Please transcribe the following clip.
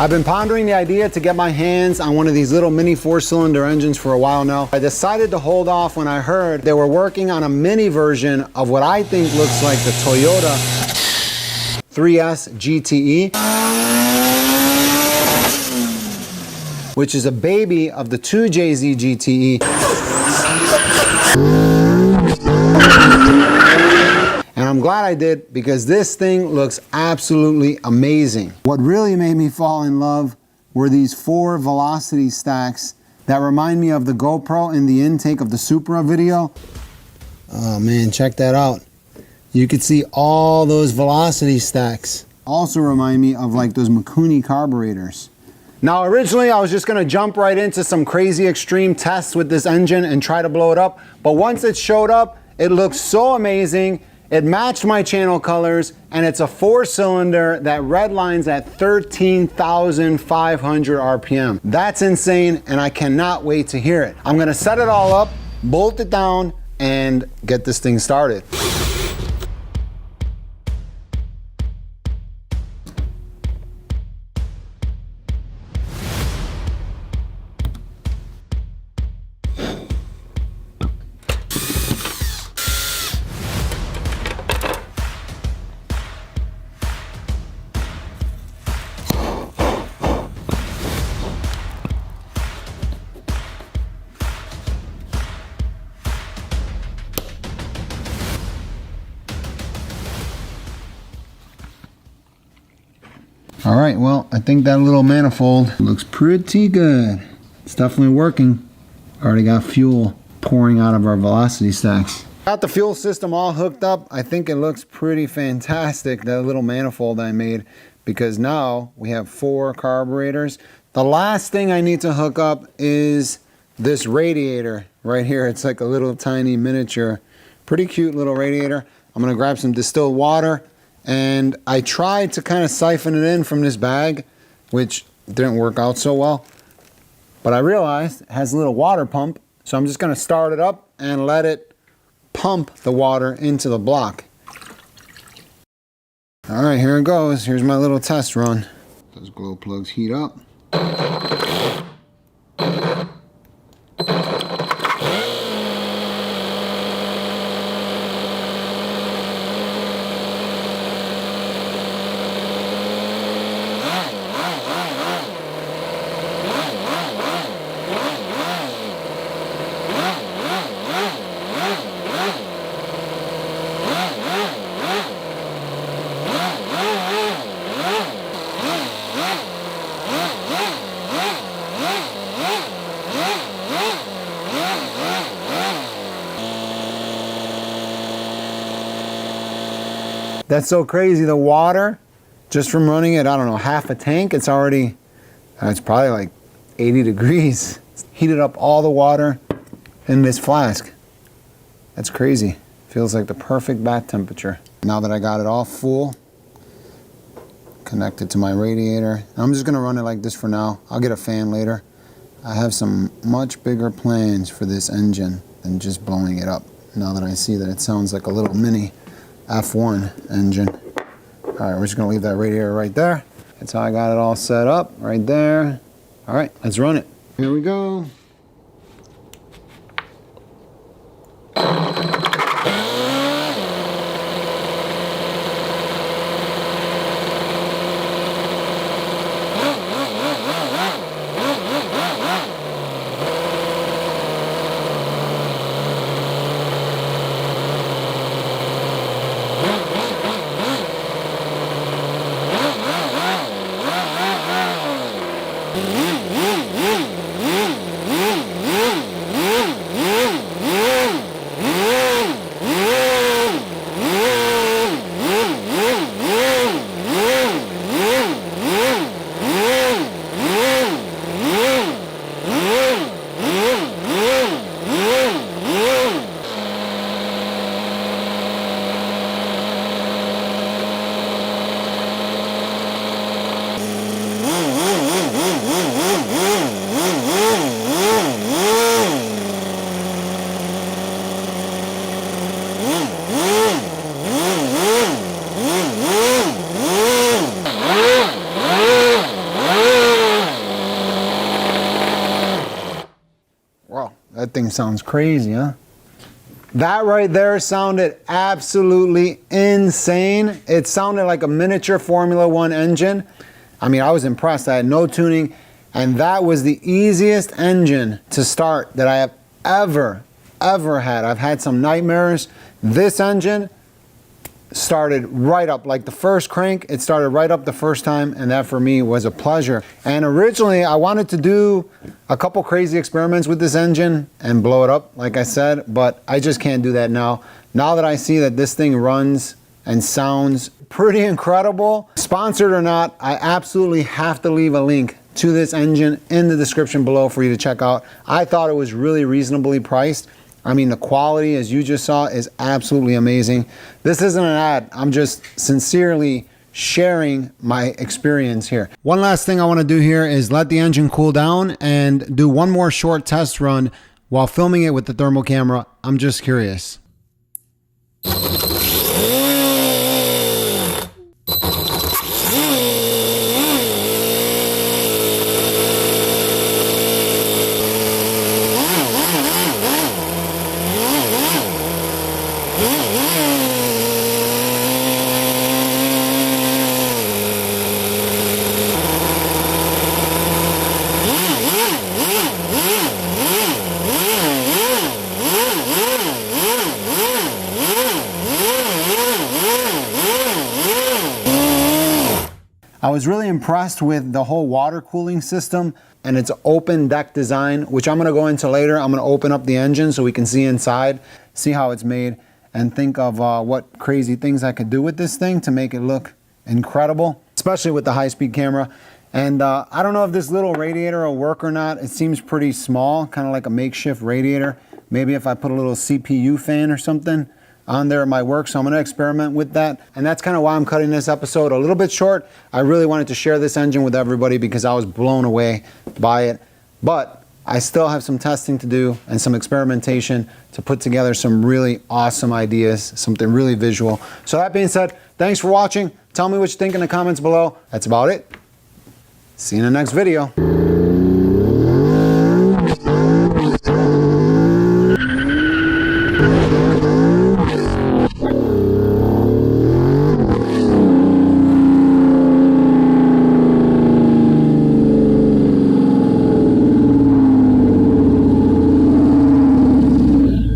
I've been pondering the idea to get my hands on one of these little mini 4-cylinder engines for a while now. I decided to hold off when I heard they were working on a mini version of what I think looks like the Toyota 3S GTE, which is a baby of the 2JZ GTE. And I'm glad I did, because this thing looks absolutely amazing. What really made me fall in love were these 4 velocity stacks that remind me of the GoPro in the intake of the Supra video. Oh man, check that out. You could see all those velocity stacks. Also remind me of like those Mikuni carburetors. Now originally I was just gonna jump right into some crazy extreme tests with this engine and try to blow it up, but once it showed up, it looked so amazing. It matched my channel colors, and it's a 4-cylinder that redlines at 13,500 RPM. That's insane, and I cannot wait to hear it. I'm gonna set it all up, bolt it down, and get this thing started. All right, well, I think that little manifold looks pretty good. It's definitely working. Already got fuel pouring out of our velocity stacks. Got the fuel system all hooked up. I think it looks pretty fantastic, that little manifold I made, because now we have 4 carburetors. The last thing I need to hook up is this radiator right here. It's like a little tiny miniature, pretty cute little radiator. I'm gonna grab some distilled water, and I tried to kind of siphon it in from this bag, which didn't work out so well. But I realized it has a little water pump, so I'm just gonna start it up and let it pump the water into the block. All right, here it goes. Here's my little test run. Those glow plugs heat up. That's so crazy. The water, just from running it, I don't know, half a tank, it's already, it's probably like 80 degrees. It's heated up all the water in this flask. That's crazy. Feels like the perfect bath temperature. Now that I got it all full, connected to my radiator, I'm just gonna run it like this for now. I'll get a fan later. I have some much bigger plans for this engine than just blowing it up. Now that I see that it sounds like a little mini F1 engine. All right, we're just gonna leave that radiator right there. That's how I got it all set up, right there. All right, let's run it. Here we go. That thing sounds crazy, huh? That right there sounded absolutely insane. It sounded like a miniature Formula One engine. I mean, I was impressed. I had no tuning, and that was the easiest engine to start that I have ever had. I've had some nightmares. This engine started right up, like the first crank, it started right up the first time, and that for me was a pleasure. And originally I wanted to do a couple crazy experiments with this engine and blow it up, like I said, but I just can't do that now. Now that I see that this thing runs and sounds pretty incredible, sponsored or not, I absolutely have to leave a link to this engine in the description below for you to check out. I thought it was really reasonably priced. I mean, the quality, as you just saw, is absolutely amazing. This isn't an ad. I'm just sincerely sharing my experience here. One last thing I want to do here is let the engine cool down and do one more short test run while filming it with the thermal camera. I'm just curious. I was really impressed with the whole water cooling system and its open deck design, which I'm gonna go into later. I'm gonna open up the engine so we can see inside, see how it's made, and think of what crazy things I could do with this thing to make it look incredible, especially with the high-speed camera. And I don't know if this little radiator will work or not. It seems pretty small, kind of like a makeshift radiator. Maybe if I put a little CPU fan or something on there, it might work. So I'm going to experiment with that. And that's kind of why I'm cutting this episode a little bit short. I really wanted to share this engine with everybody because I was blown away by it. But I still have some testing to do and some experimentation to put together some really awesome ideas, something really visual. So that being said, thanks for watching. Tell me what you think in the comments below. That's about it. See you in the next video.